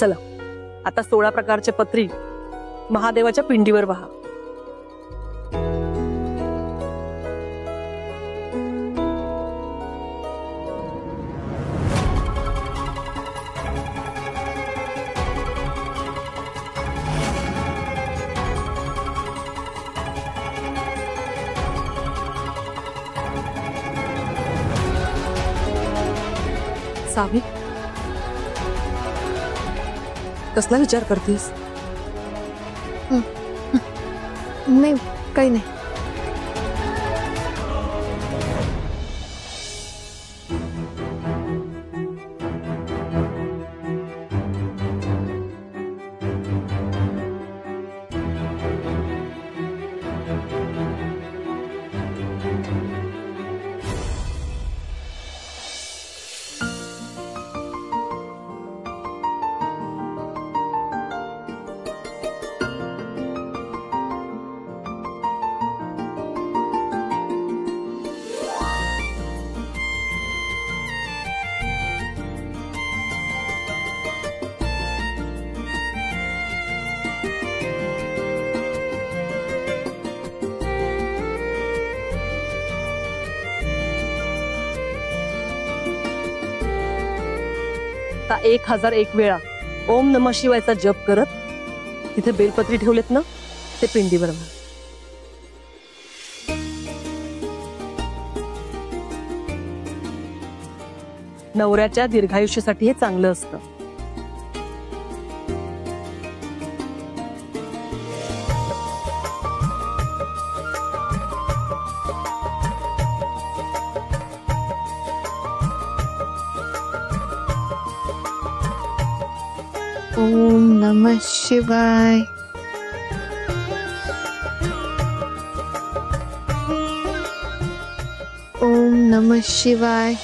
चला आता 16 प्रकारचे पत्री महादेवाच्या पिंडीवर वाहा। सावी, कसला विचार करतेस? नाही, काही नाही। आता 1001 वेळा ओम नमः शिवायचा जप करत तिथे बेलपत्री ठेवलेत ना ते पिंडीवर वाहा। नवऱ्याच्या दीर्घायुष्यासाठी हे चांगलं असतं। ओम नमः शिवाय। ओम नमः शिवाय।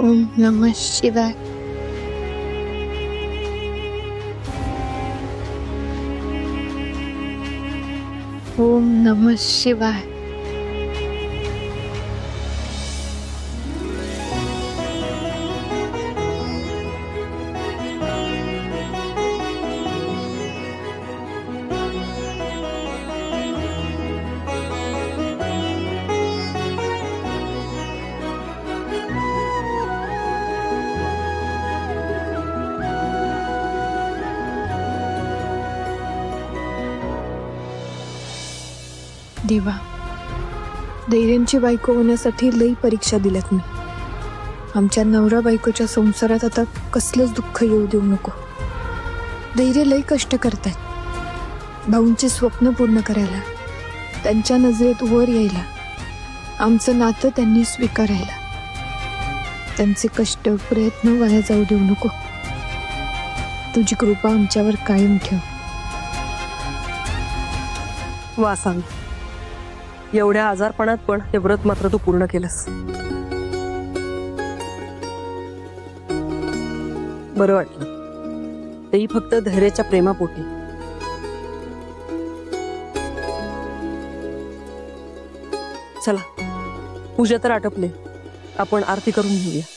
ओम नमः शिवाय। ओम नमः शिवाय। देवा, धैर्यांची बायको होण्यासाठी लई परीक्षा दिल्यात मी। आमच्या नवरा बायकोच्या संसारात आता कसलंच दुःख येऊ देऊ नको। धैर्य लई कष्ट करतात भाऊंचे स्वप्न पूर्ण करायला, त्यांच्या नजरेत वर यायला, आमचं नातं त्यांनी स्वीकारायला। त्यांचे कष्ट प्रयत्न वाया जाऊ देऊ नको. तुझी कृपा आमच्यावर कायम ठेव. वा सावी, एवढ्या आजारपणात पण हे व्रत मात्र तू पूर्ण केलंस. बरं वाटलं, तेही फक्त धैर्याच्या प्रेमापोटी. चला, पूजा तर आटपले, आपण आरती करून घेऊया.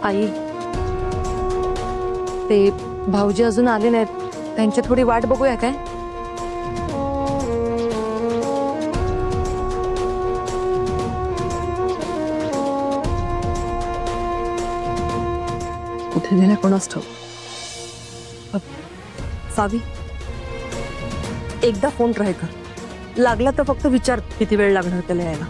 आई, ते भाऊजी अजून आले नाहीत, त्यांची थोडी वाट बघूया काय? कुठे गेल्या कोणास ठाऊक. सावी, एकदा फोन ट्राय कर, लागला तर फक्त विचार किती वेळ लागणार त्याला यायला.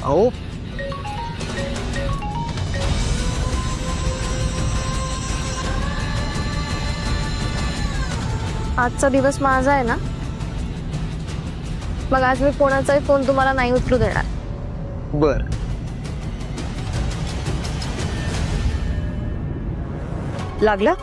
अहो, आजचा दिवस माझा आहे ना, मग आज मी कोणाचाही फोन तुम्हाला नाही उचलू देणार. बर. लागला?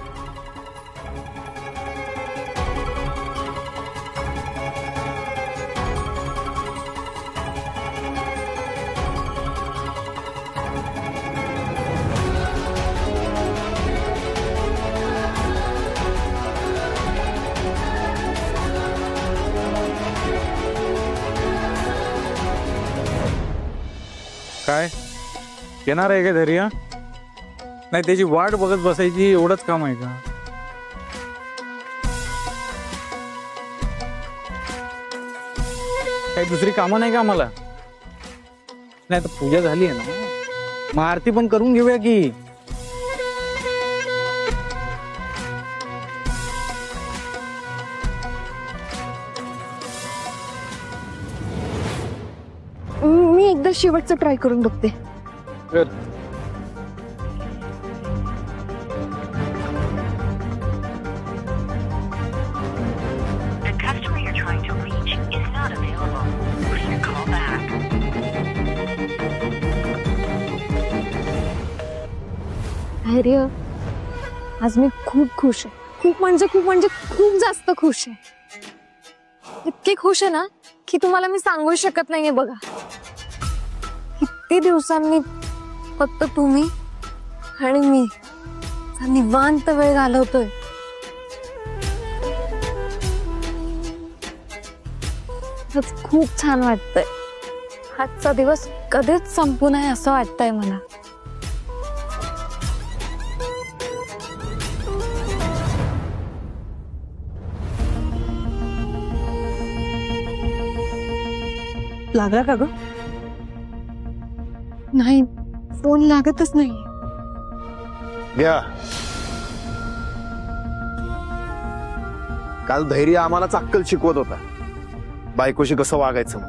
काय येणार आहे का धैर्य? नाही, त्याची वाट बघत बसायची एवढंच काम आहे का? काही दुसरी कामं नाही का आम्हाला? नाही तर पूजा झाली आहे ना, मग आरती पण करून घेऊया की. मी एकदा शेवटचं ट्राय करून बघते. The customer you're trying to reach is not available. Please call back. धैर्य, आज मी खूप खुश आहे. खूप म्हणजे खूप जास्त खुश आहे. इतके खुश आहे ना की तुम्हाला मी सांगू शकत नाहीये. बघा, किती दिवसांनी फक्त तुम्ही आणि मी निवांत वेळ घालवतोय. आज खूप छान वाटतंय. आजचा दिवस कधीच संपू नये असं वाटतंय मला. लागला का ग? नाही, फोन लागतच नाही. घ्या. काल धैर्य आम्हाला अक्कल शिकवत होता, बायकोशी कसं वागायचं.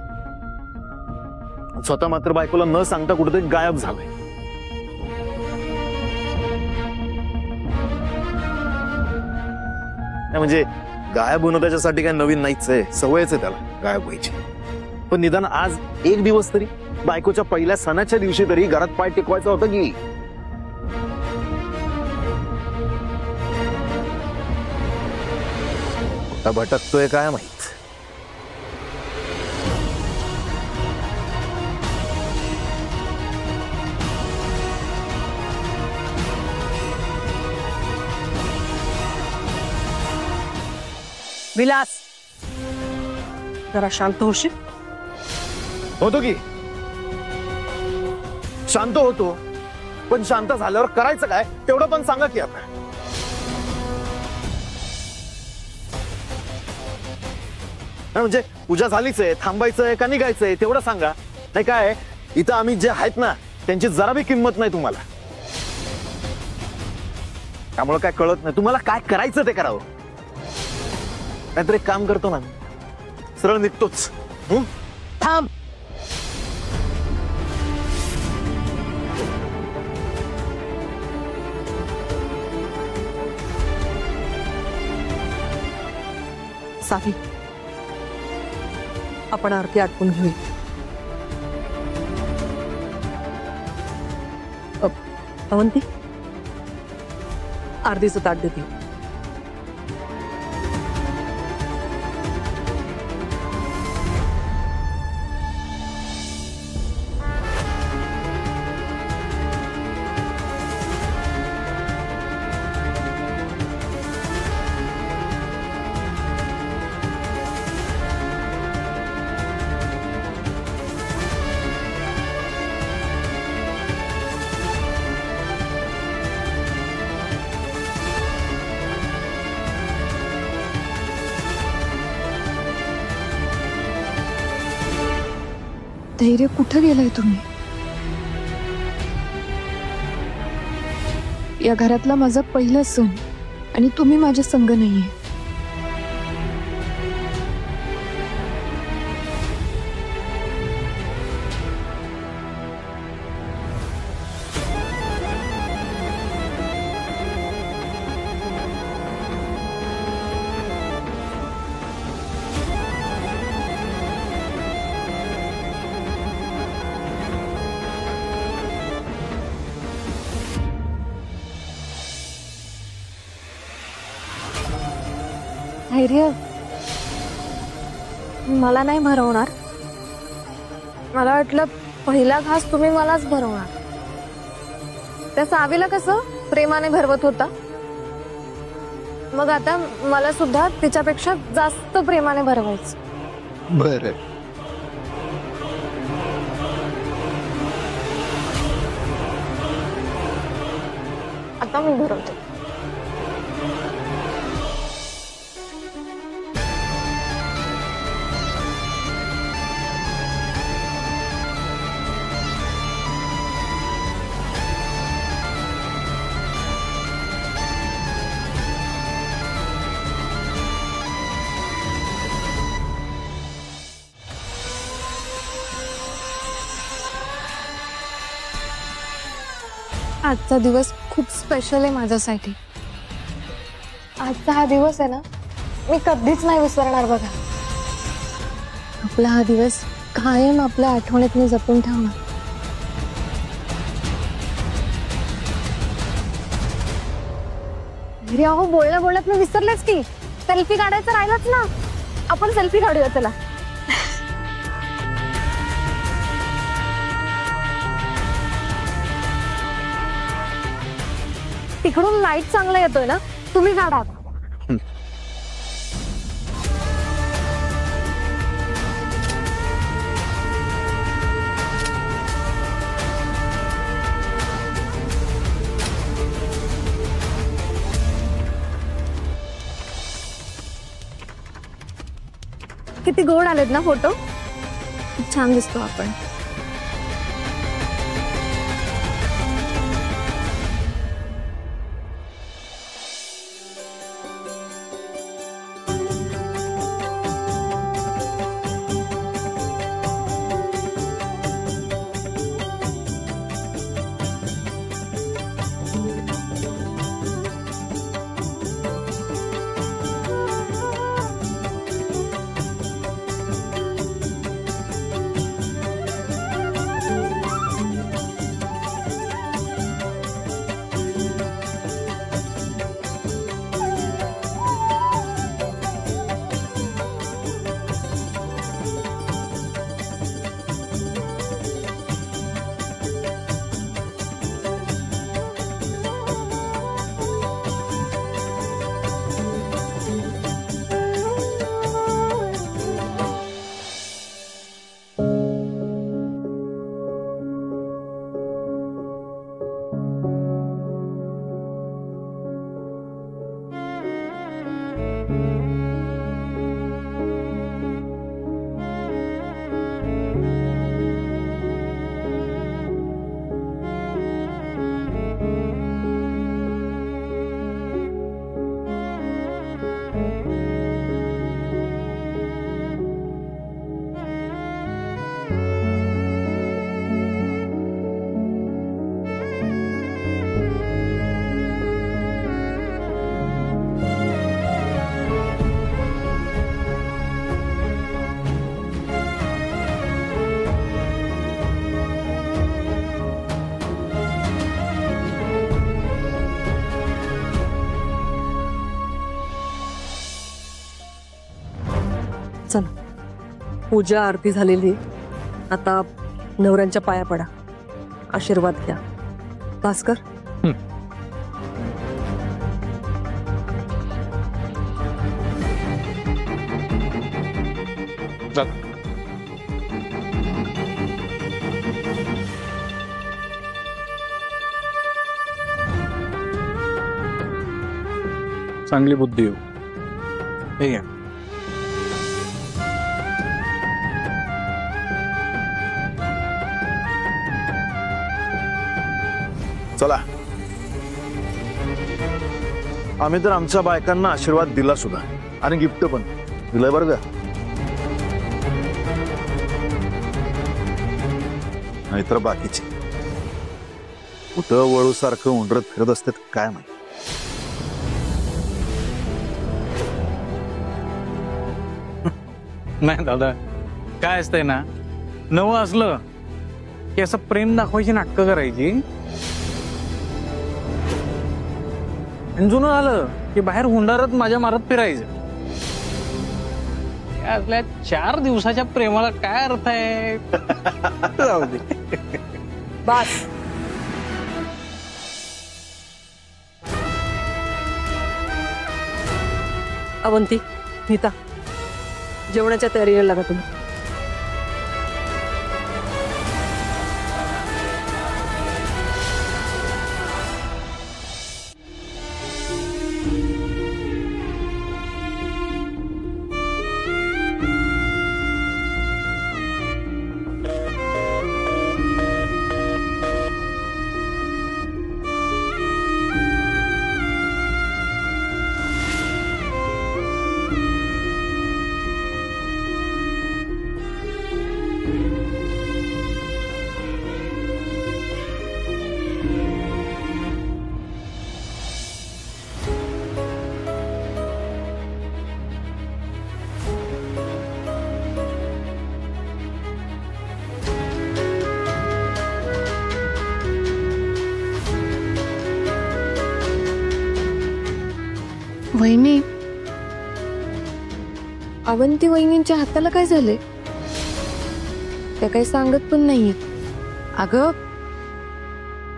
स्वतः मात्र बायकोला न सांगता कुठेतरी गायब झालाय. म्हणजे गायब होणं त्याच्यासाठी काय नवीन नाहीच आहे, सवयच आहे त्याला गायब व्हायची. पण निदान आज एक दिवस तरी, बायकोच्या पहिल्या सणाच्या दिवशी तरी घरात पाय टेकवायचा होता की. कुठं भटकतोय काय माहित. विलास, जरा शांत होशील? होतो की, शांत होतो. पण शांत झाल्यावर करायचं काय तेवढं पण सांगा की आता. म्हणजे पूजा झालीच आहे, थांबायचंय का निघायचंय तेवढं सांगा. नाही काय इथं आम्ही जे आहेत ना त्यांची जरा बी किंमत नाही तुम्हाला. त्यामुळे काय कळत नाही तुम्हाला काय करायचं ते करावं. नाहीतर एक काम करतो ना, सरळ निघतोच. थांब. साफी, आपण आरती आटपून घेऊ. अवंती, आरतीचं ताट देते. धैर्य कुठं गेलाय तुम्ही? या घरातला माझा पहिला सण आणि तुम्ही माझ्या संग नाहीये. धैर्य मला नाही भरवणार. मला वाटलं पहिला घास तुम्ही मलाच भरवणार. त्या सावीला कसं प्रेमाने भरवत होता, मग आता मला सुद्धा तिच्यापेक्षा जास्त प्रेमाने भरवायचं. बरं. आता मी भरवते. आजचा दिवस खूप स्पेशल आहे माझ्यासाठी. आजचा हा दिवस आहे ना, मी कधीच नाही विसरणार बघा. आपला हा दिवस कायम आपल्या आठवणीत मी जपून ठेवणार. अरे अहो, बोलण्या बोलण्यात मी विसरलेच की सेल्फी काढायचं राहिलंच ना. आपण सेल्फी काढूया चला. तिकडून लाईट चांगला येतोय ना, तुम्ही काढा. किती गोड आलेत ना फोटो. खूप छान दिसतो आपण. चला, पूजा आरती झालेली आहे. आता नवऱ्यांच्या पाया पडा, आशीर्वाद घ्या. भास्कर, चल. चांगली बुद्धी हो. हे घ्या. चला, आम्ही तर आमच्या बायकांना आशीर्वाद दिला सुद्धा आणि गिफ्ट पण दिलंय बरं का. नाहीतर बाकीचे कुठं वळू सारखं उंडरत फिरत असतात काय माहिती. नाही दादा, काय असतंय ना, नवं असलं की असं प्रेम दाखवायची नाटकं करायची, आणि जुनं आलं की बाहेर हुंडारत माझ्या मारत फिरायचं. या असल्या 4 दिवसाच्या प्रेमाला काय अर्थ आहे. जाऊ दे. बास. अवंती, नीता, जेवणाच्या तयारीला लागा तुम्ही. वहिनी, अवंती वहिनींच्या हाताला काय झाले? त्या काही सांगत पण नाहीये. अगं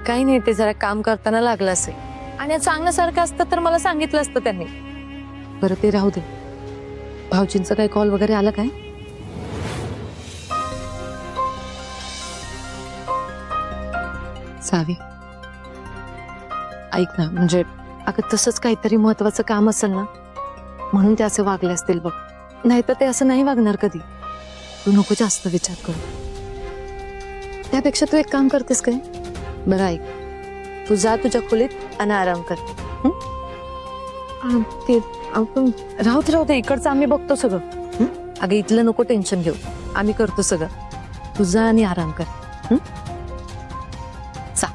काही नाही, ते जरा काम करताना लागलं असेल, आणि सांगण्यासारखं असतं तर मला सांगितलं असतं त्यांनी. बरं ते राहू दे. भाऊजींचा काही कॉल वगैरे आला काय? सावी ऐक ना, म्हणजे अगं तसंच काहीतरी महत्वाचं काम असेल ना, म्हणून ते असे वागले असतील बघ. नाही तर ते असं नाही वागणार कधी. तू नको जास्त विचार करू. त्यापेक्षा तू एक काम करतेस काय? बरं ऐक, तू जा तुझ्या खोलीत आणि आराम कर. ते आपण राहू दे, इकडचं आम्ही बघतो सगळं. अगं इथलं नको टेन्शन घेऊ, आम्ही करतो सगळं. तू जा आणि आराम कर. जा.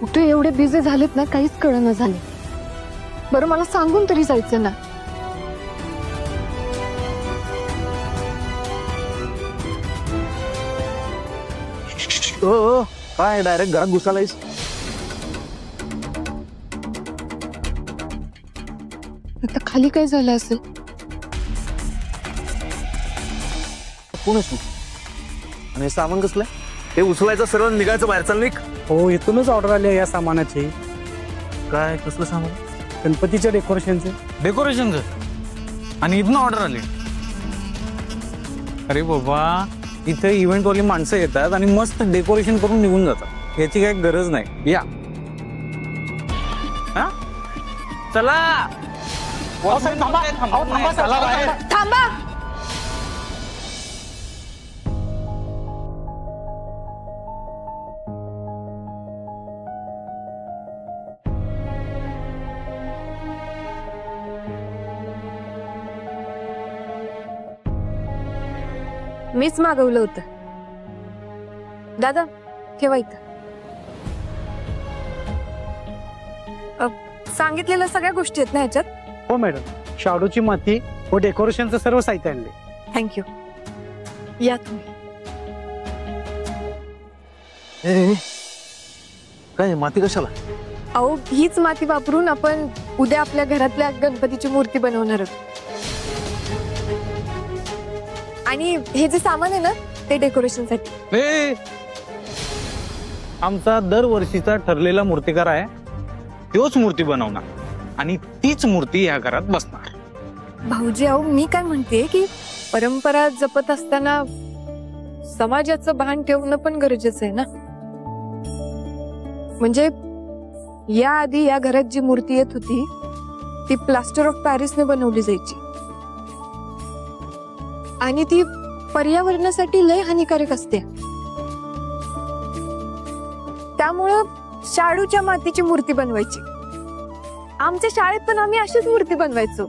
कुठे एवढे बिझी झालेत ना, काहीच कळना झाले. बरं मला सांगून तरी जायचं ना. काय डायरेक्ट घरात घुसालायस? आता खाली काय झालं असेल? कोण असू आणि सामान कसलं? हे उचलायचं, सरळ निघायचं बाहेर. चाल निघ. हो, इथूनच ऑर्डर आली आहे या सामानाची. काय कसलं सामान? गणपतीच्या डेकोरेशनचे. डेकोरेशनचं आणि इथनं ऑर्डर आली. अरे बाबा, इथे इव्हेंटवाली माणसं येतात आणि मस्त डेकोरेशन करून निघून जातात. याची काही गरज नाही. या हा? चला चला बाहेर. थांबा. मीच मागवलं होतं. दादा ठेवा इथं. सांगितलेल्या सगळ्या गोष्टी आहेत ना ह्याच्यात? हो मॅडम, शाडूची माती व डेकोरेशनचं सर्व साहित्य आणले. थँक्यू. या तुम्ही. काय माती कशाला? अहो हीच माती वापरून आपण उद्या आपल्या घरातल्या गणपतीची मूर्ती बनवणार आहोत. आणि हे जे सामान आहे ना ते डेकोरेशनसाठी. आमचा दरवर्षीचा ठरलेला मूर्तिकार आहे. तोच मूर्ती बनवणार आणि तीच मूर्ती या घरात बसणार. भाऊजी अहो मी काय म्हणते की परंपरा जपत असताना समाजाचं भान ठेवणं पण गरजेचं आहे ना. म्हणजे या आधी या घरात जी मूर्ती येत होती ती प्लास्टर ऑफ पॅरिसने बनवली जायची आणि ती पर्यावरणासाठी लय हानिकारक असते. त्यामुळं शाडूच्या मातीची मूर्ती बनवायची. आमच्या शाळेत पण आम्ही अशीच मूर्ती बनवायचो.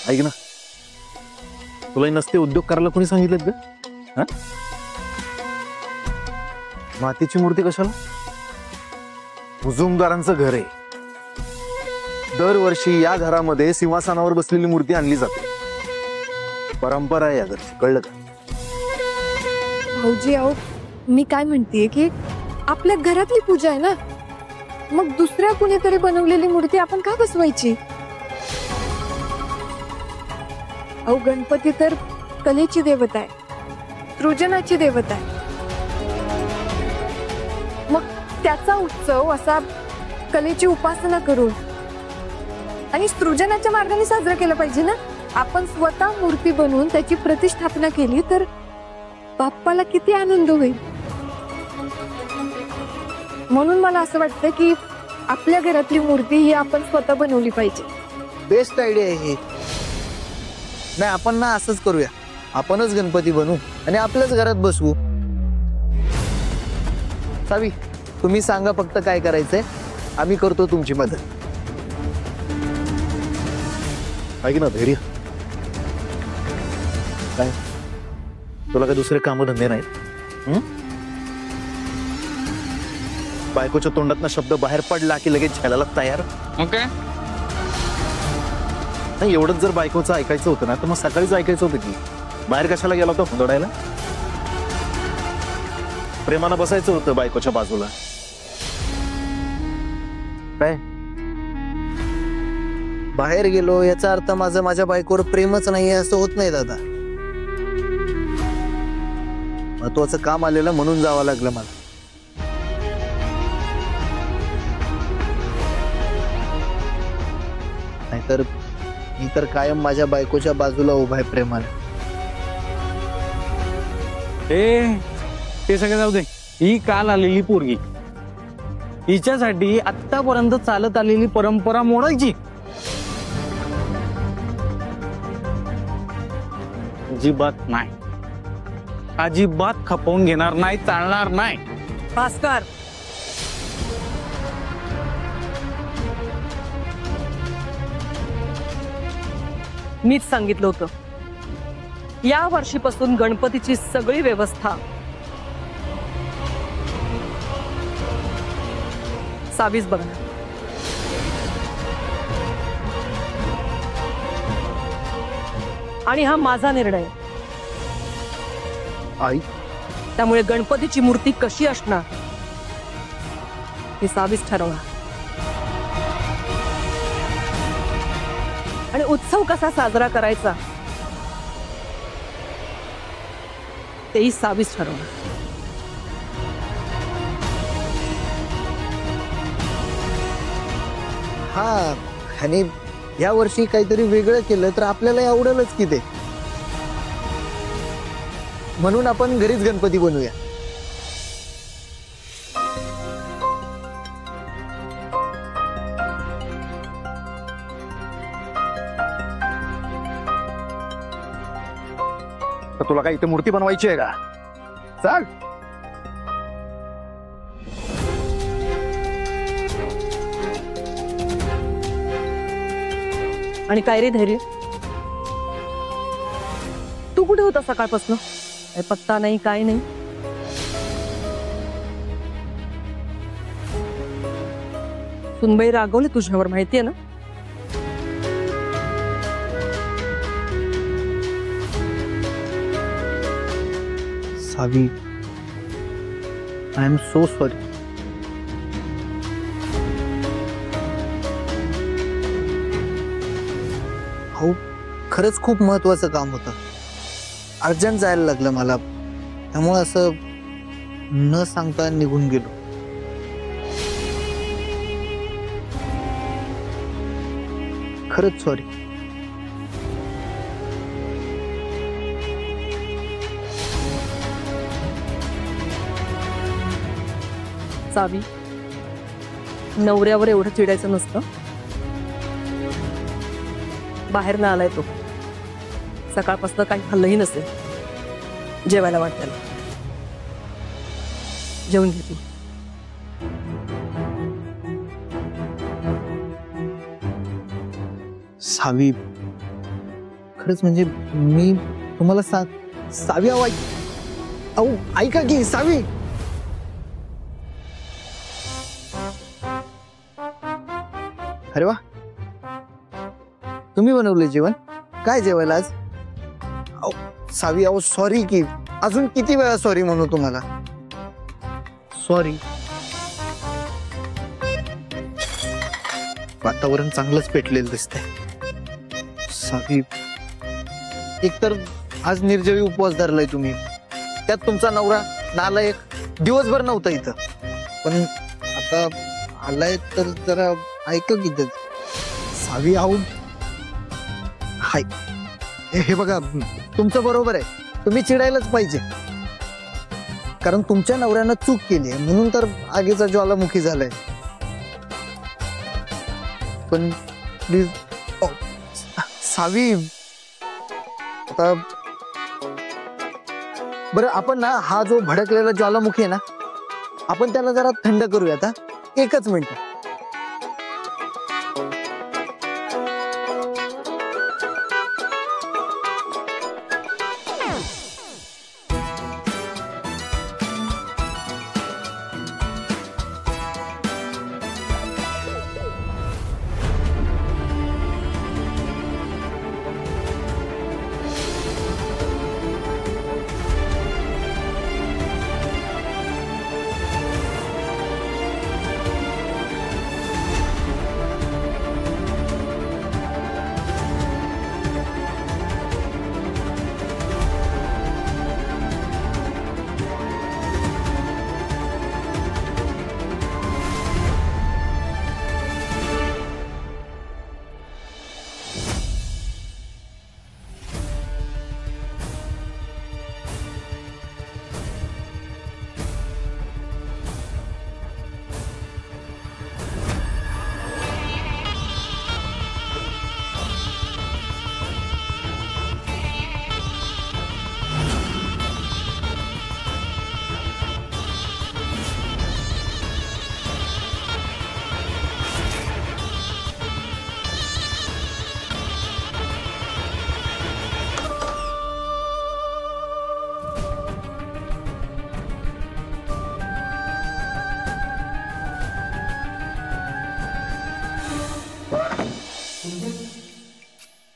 ऐक ना, तुला नसते उद्योग करायला कोणी सांगितलं का? मातीची मूर्ती कशाला? हुजूमदारांचं घर आहे. दरवर्षी या घरामध्ये सिंहासनावर बसलेली मूर्ती आणली जाते. परंपरा आहे या घरची, कळलं का? भाऊजी अहो मी काय म्हणतेय की आपल्या घरातली पूजा आहे ना, मग दुसऱ्या कुणीतरी बनवलेली मूर्ती आपण का बसवायची? अहो गणपती तर कलेची देवता आहे, सृजनाची देवता आहे. मग त्याचा उत्सव असा कलेची उपासना करून आणि सृजनाच्या मार्गाने साजरा केला पाहिजे ना. आपण स्वतः मूर्ती बनवून त्याची प्रतिष्ठापना केली तर बाप्पाला किती आनंद होईल. म्हणून मला असं वाटतं की आपल्या घरातली मूर्ती ही आपण स्वतः बनवली पाहिजे. बेस्ट आयडिया आहे ही. नाही आपण ना असंच करूया, आपणच गणपती बनवू आणि आपल्याच घरात बसवू. सावी तुम्ही सांगा फक्त काय करायचंय, आम्ही करतो तुमची मदत. ऐक ना धैर्य, काय तुला काय दुसरे कामधंदे नाहीत? बायकोच्या तोंडातनं शब्द बाहेर पडला की लगेच झेलायला तयार. ओके नाही एवढंच जर बायकोचं ऐकायचं होतं ना तर मग सकाळीच ऐकायचं होतं की बाहेर कशाला गेला होता हुंदडायला. प्रेमानं बसायचं होतं बायकोच्या बाजूला. काय बाहेर गेलो याचा अर्थ माझं माझ्या बायकोवर प्रेमच नाहीये असं होत नाही दादा. महत्वाचं काम आलेलं म्हणून जावं लागलं मला. नाहीतर मी तर कायम माझ्या बायकोच्या बाजूला उभा आहे प्रेमाने. ते सगळं जाऊ दे. ही काल आलेली पोरगी, हिच्यासाठी आतापर्यंत चालत आलेली परंपरा मोडायची? अजिबात नाही, अजिबात खपवून घेणार नाही, चालणार नाही. भास्कर, मीच सांगितलं होतं या वर्षीपासून गणपतीची सगळी व्यवस्था सावीस बघणार. आणि हा माझा निर्णय. आई त्यामुळे गणपतीची मूर्ती कशी असणार हे सावीस ठरवणार. आणि उत्सव कसा साजरा करायचा तेही सावीस ठरवणार. हा आणि या वर्षी काहीतरी वेगळं केलं तर आपल्याला आवडेलच की ते. म्हणून आपण घरीच गणपती बनवूया. तर तुला काय इथे मूर्ती बनवायची आहे का? चाल. आणि काय रे धैर्य, तू कुठे होता सकाळपासून? काय पत्ता नाही, काय नाही. सुनबाई रागवले तुझ्यावर, माहितीये ना? सावी, आय एम सो सॉरी. हो, खरंच खूप महत्वाचं काम होतं. अर्जंट जायला लागलं मला, त्यामुळे असं न सांगता निघून गेलो. खरंच सॉरी. सावी, नवऱ्यावर एवढं चिडायचं नसतं. बाहेर ना आलाय तो, सकाळपासून काही खाल्लंही नसेल. जेवायला वाटतं, जेवून घे तू. सावी, खरंच म्हणजे मी तुम्हाला सावी अहो ऐका की सावी. अरे वा, तुम्ही बनवले जेवण? काय जेवायला आज? अहो सावी, अहो सॉरी की अजून किती वेळा सॉरी म्हणू तुम्हाला? सॉरी. वातावरण चांगलंच पेटलेलं दिसतंय. सावी, एकतर आज निर्जळी उपवास धरलाय तुम्ही, त्यात तुमचा नवरा नालायक दिवसभर नव्हता इथं, पण आता आलाय तर जरा ऐका की. सावी आऊ, हाय हे बघा, तुमचं बरोबर आहे, तुम्ही चिडायलाच पाहिजे, कारण तुमच्या नवऱ्यानं चूक केली आहे म्हणून तर आगीचा ज्वालामुखी झालाय. पण प्लीज सावी, आता बरं आपण ना हा जो भडकलेला ज्वालामुखी आहे ना, आपण त्याला जरा थंड करूयात. एकच मिनिट.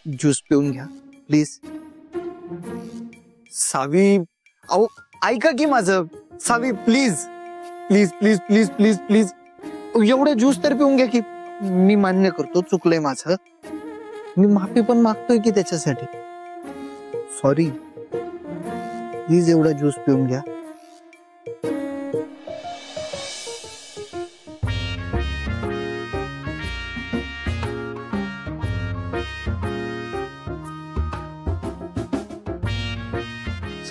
ज्यूस पिऊन घ्या प्लीज. सावी, अहो ऐका की माझं. Savi please please please please please please, एवढं ज्यूस तर पिऊन घ्या की. मी मान्य करतो चुकलंय माझं, मी माफी पण मागतोय की त्याच्यासाठी. सॉरी, प्लीज एवढा ज्यूस पिऊन घ्या.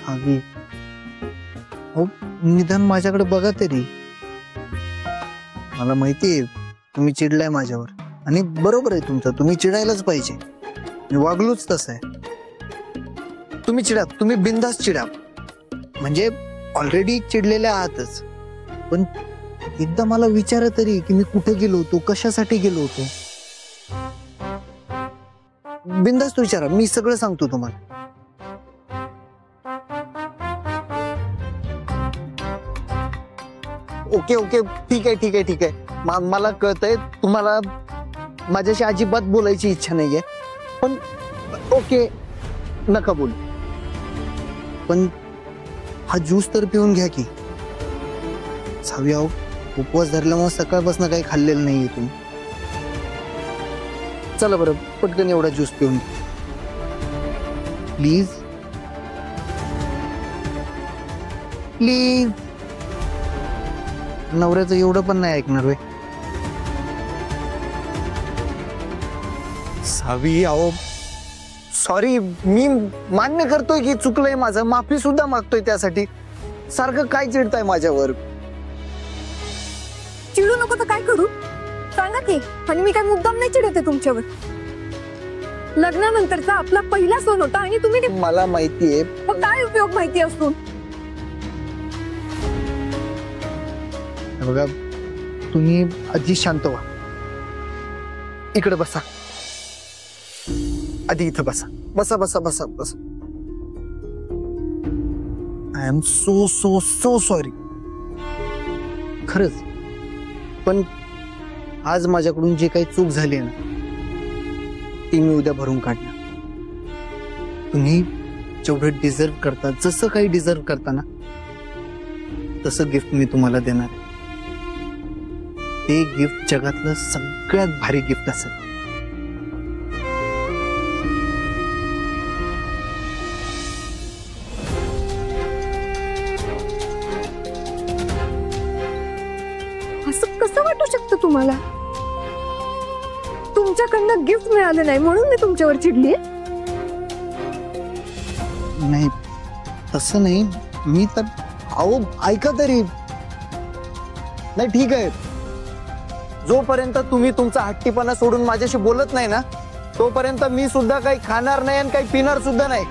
सावी, अहो निदान माझ्याकडे बघा तरी. मला माहितीये तुम्ही चिडलाय माझ्यावर आणि बरोबर आहे तुमचं, तुम्ही चिडायलाच पाहिजे. मी वागलोच तसं आहे. तुम्ही चिडा, तुम्ही बिनधास्त चिडा, म्हणजे ऑलरेडी चिडलेले आहातच. पण एकदा मला विचारा तरी की मी कुठे गेलो होतो, कशासाठी गेलो होतो. बिनधास्त विचारा, मी सगळं सांगतो तुम्हाला. ओके ओके, ठीक आहे ठीक आहे ठीक आहे. मला कळतंय तुम्हाला माझ्याशी अजिबात बोलायची इच्छा नाहीये, पण ओके नका बोलू. पण हा ज्यूस तर पिऊन घ्या की. सावी अहो, उपवास धरल्यामुळे सकाळपासून काही खाल्लेलं नाहीये तुम्ही. चला बरं पटकन एवढा ज्यूस पिऊन प्लीज प्लीज. नवऱ्याचं एवढं पण नाही ऐकणार वे. सावी अहो सॉरी, मी मान्य करतोय की चुकलंय माझं, माफी सुद्धा मागतोय त्यासाठी. सारखं काय चिडताय माझ्यावर. चिडू नको तर काय करू सांगा की. आणि मी काय मुद्दाम नाही चिडते तुमच्यावर. लग्नानंतरचा आपला पहिला सण होता आणि तुम्ही मला माहितीये. मग काय उपयोग माहिती असून. बघा तुम्ही आधी शांत व्हा. इकडे बसा, आधी इथं बसा. बसा बसा बसा बसा. I am so so so sorry खरंच. पण आज माझ्याकडून जी काही चूक झाली ना ती मी उद्या भरून काढणार. तुम्ही जेवढं डिझर्व करता, जसं काही डिझर्व करता ना तसं गिफ्ट मी तुम्हाला देणार. ते गिफ्ट जगातलं सगळ्यात भारी गिफ्ट असेल. असं कसं वाटू शकतं तुम्हाला. तुमच्याकडनं गिफ्ट मिळालं नाही म्हणून मी तुमच्यावर चिडली. नाही तसं नाही. मी तर अहो ऐका तरी. नाही ठीक आहे, जोपर्यंत तुम्ही तुमचा हट्टीपणा सोडून माझ्याशी बोलत नाही ना तोपर्यंत मी सुद्धा काही खाणार नाही आणि काही पिणार सुद्धा नाही.